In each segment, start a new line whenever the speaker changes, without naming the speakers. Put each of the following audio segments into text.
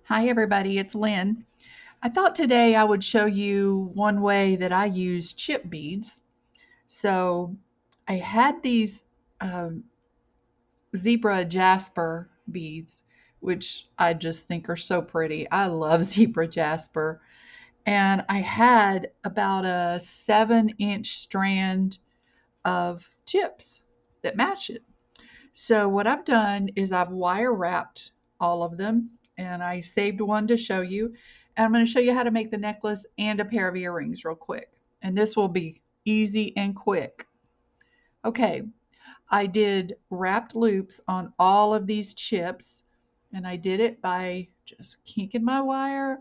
Hi everybody, it's Lynn. I thought today I would show you one way that I use chip beads. So I had these um, zebra jasper beads, which I just think are so pretty. I love zebra jasper. And I had about a 7-inch strand of chips that match it. So what I've done is I've wire wrapped all of them and I saved one to show you. And I'm going to show you how to make the necklace and a pair of earrings real quick. And this will be easy and quick. Okay, I did wrapped loops on all of these chips and I did it by just kinking my wire,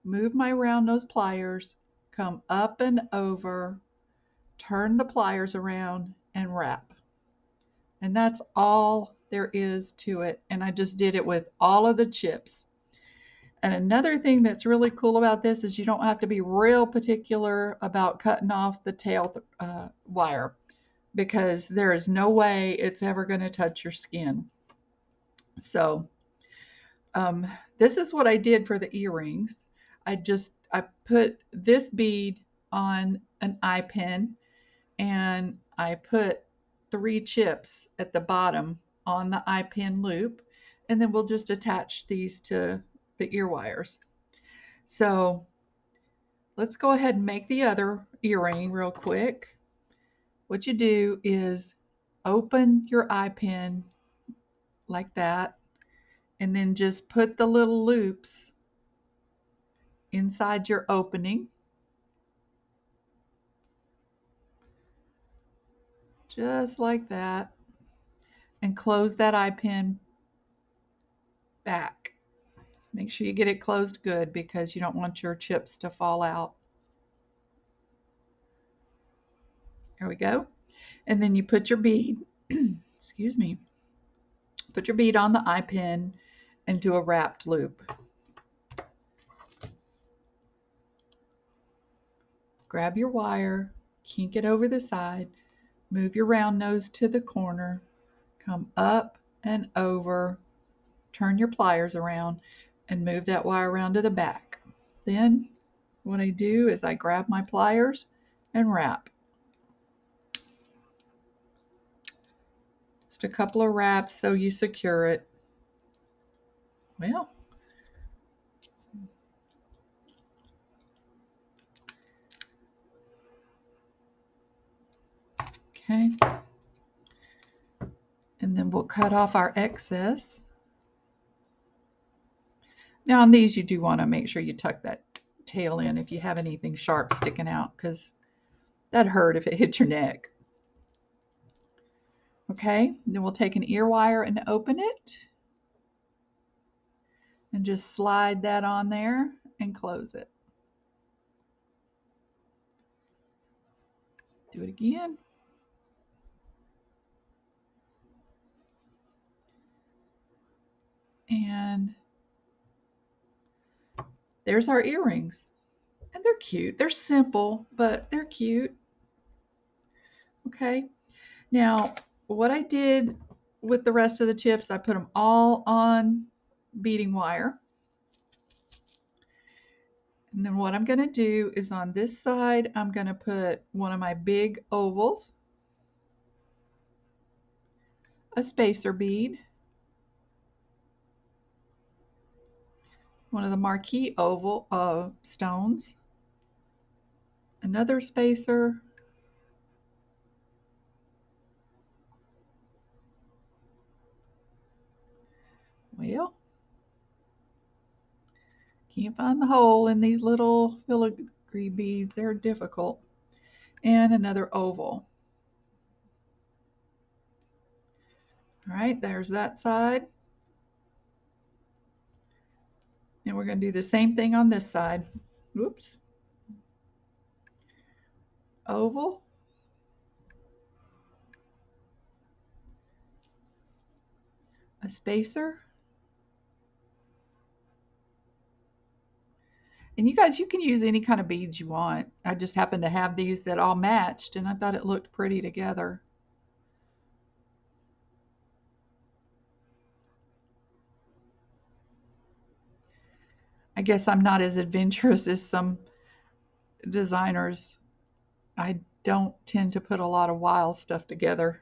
move my round nose pliers, come up and over, turn the pliers around and wrap. And that's all there is to it. And I just did it with all of the chips. And another thing that's really cool about this is you don't have to be real particular about cutting off the tail wire because there is no way it's ever going to touch your skin. So this is what I did for the earrings. I put this bead on an eye pin and I put 3 chips at the bottom on the eye pin loop, and then we'll just attach these to the ear wires. So let's go ahead and make the other earring real quick. What you do is open your eye pin like that, and then just put the little loops inside your opening, just like that, and close that eye pin back. Make sure you get it closed good because you don't want your chips to fall out. There we go. And then you put your bead, excuse me, put your bead on the eye pin and do a wrapped loop. Grab your wire, kink it over the side, move your round nose to the corner, come up and over, turn your pliers around, and move that wire around to the back. Then what I do is I grab my pliers and wrap. Just a couple of wraps so you secure it. Well, okay. And then we'll cut off our excess. Now on these you do want to make sure you tuck that tail in if you have anything sharp sticking out, because that'd hurt if it hit your neck. Okay, then we'll take an ear wire and open it and just slide that on there and close it. Do it again. And there's our earrings. And they're cute. They're simple, but they're cute. Okay. Now, what I did with the rest of the chips, I put them all on beading wire. And then what I'm going to do is on this side, I'm going to put one of my big ovals, a spacer bead, one of the marquee oval stones, another spacer, well, can't find the hole in these little filigree beads, they're difficult, and another oval. All right, there's that side. And we're going to do the same thing on this side. Whoops. Oval. A spacer. And you guys, you can use any kind of beads you want. I just happen to have these that all matched, and I thought it looked pretty together. guess I'm not as adventurous as some designers. I don't tend to put a lot of wild stuff together.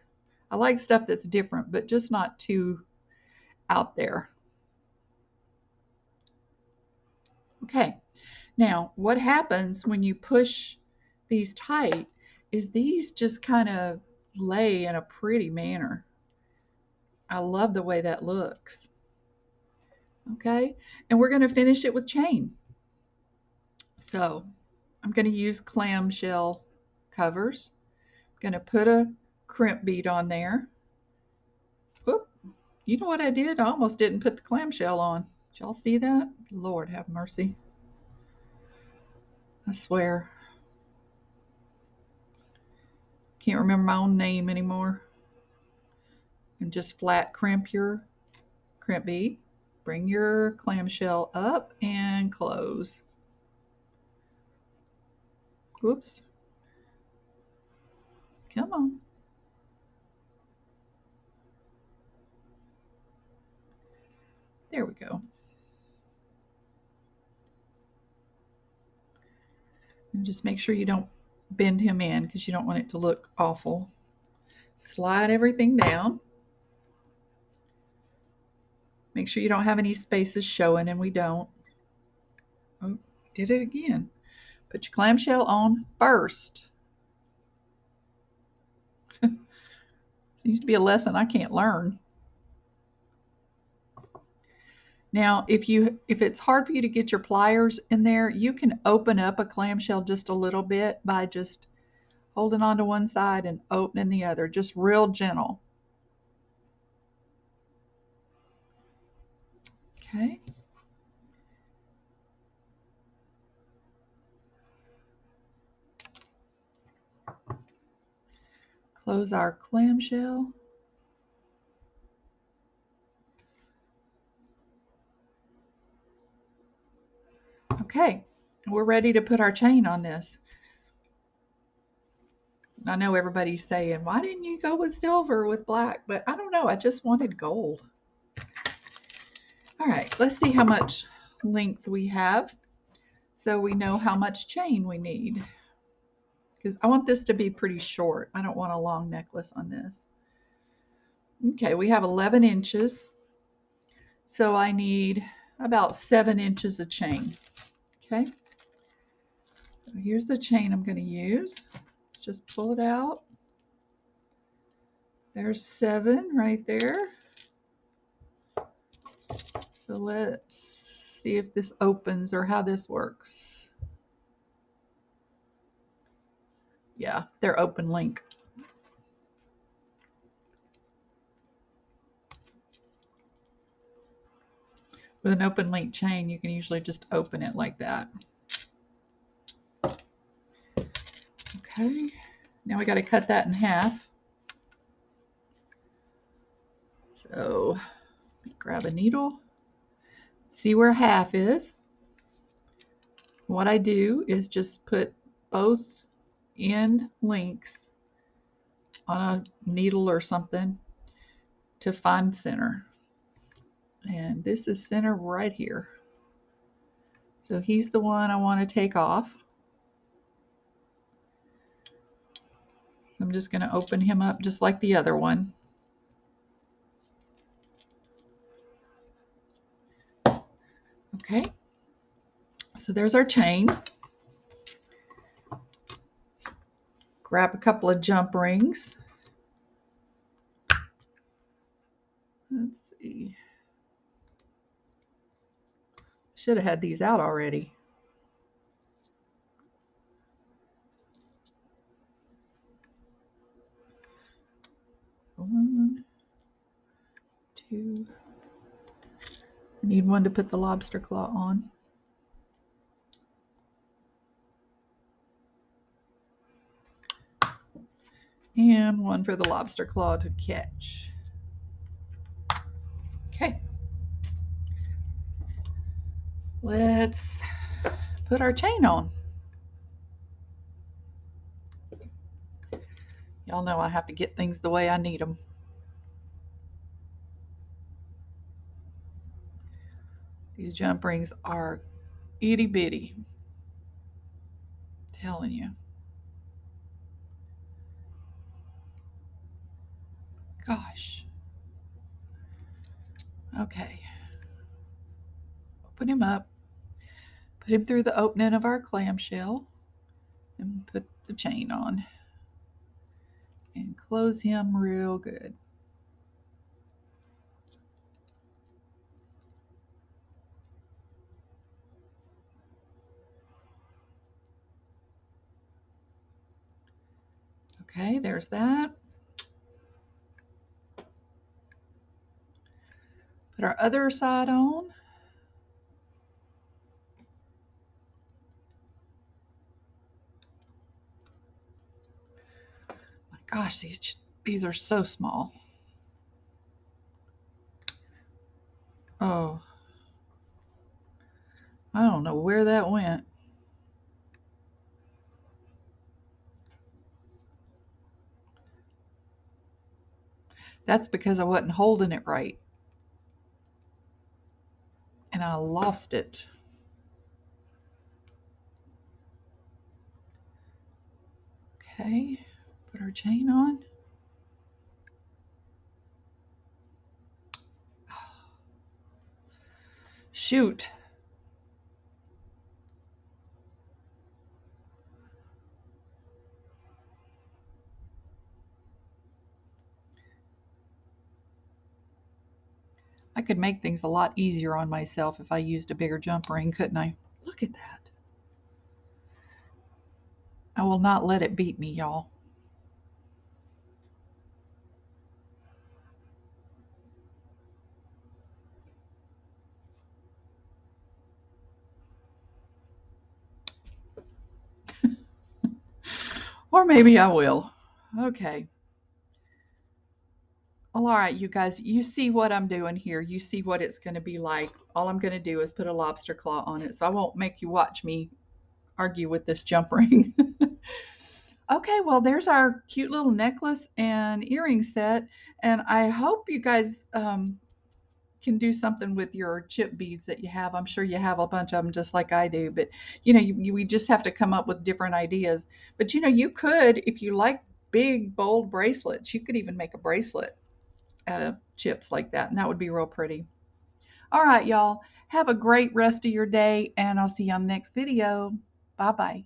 I like stuff that's different, but just not too out there. Okay, now what happens when you push these tight is these just kind of lay in a pretty manner. I love the way that looks. Okay, and we're going to finish it with chain. So I'm going to use clamshell covers. I'm going to put a crimp bead on there. Oop, you know what I did? I almost didn't put the clamshell on. Did y'all see that? Lord have mercy. I swear. Can't remember my own name anymore. And just flat crimp your crimp bead. Bring your clamshell up and close. Whoops. Come on. There we go. And just make sure you don't bend him in because you don't want it to look awful. Slide everything down. Make sure you don't have any spaces showing, and we don't. Oh, did it again. Put your clamshell on first. Seems to be a lesson I can't learn. Now, if it's hard for you to get your pliers in there, you can open up a clamshell just a little bit by just holding on to one side and opening the other, just real gentle. Okay. Close our clamshell. Okay, we're ready to put our chain on this. I know everybody's saying, why didn't you go with silver with black? But I don't know, I just wanted gold. All right, let's see how much length we have so we know how much chain we need. Because I want this to be pretty short. I don't want a long necklace on this. Okay, we have 11 inches. So I need about 7 inches of chain. Okay, so here's the chain I'm going to use. Let's just pull it out. There's 7 right there. So let's see if this opens or how this works. Yeah, they're open link. With an open link chain, you can usually just open it like that. Okay, now we got to cut that in half. So grab a needle, see where half is. What I do is just put both end links on a needle or something to find center. And this is center right here. So he's the one I want to take off. So I'm just going to open him up just like the other one. Okay, so there's our chain. Grab a couple of jump rings. Let's see. Should have had these out already. One, two. I need one to put the lobster claw on. And one for the lobster claw to catch. Okay. Let's put our chain on. Y'all know I have to get things the way I need them. These jump rings are Itty bitty. Telling you. Gosh. Okay. Open him up. Put him through the opening of our clamshell. And put the chain on. And close him real good. Okay, there's that. Put our other side on. My gosh, these are so small. Oh, I don't know where that went. That's because I wasn't holding it right. And I lost it. Okay, put our chain on. Shoot. I could make things a lot easier on myself if I used a bigger jump ring, couldn't I? Look at that. I will not let it beat me, y'all. Or maybe I will. Okay. Well, all right, you guys, you see what I'm doing here. You see what it's going to be like. All I'm going to do is put a lobster claw on it, so I won't make you watch me argue with this jump ring. Okay, well, there's our cute little necklace and earring set, and I hope you guys can do something with your chip beads that you have. I'm sure you have a bunch of them just like I do, but we just have to come up with different ideas. But you could, if you like big, bold bracelets, you could even make a bracelet out of chips like that, and that would be real pretty. All right, y'all, have a great rest of your day, and I'll see you on the next video. Bye bye.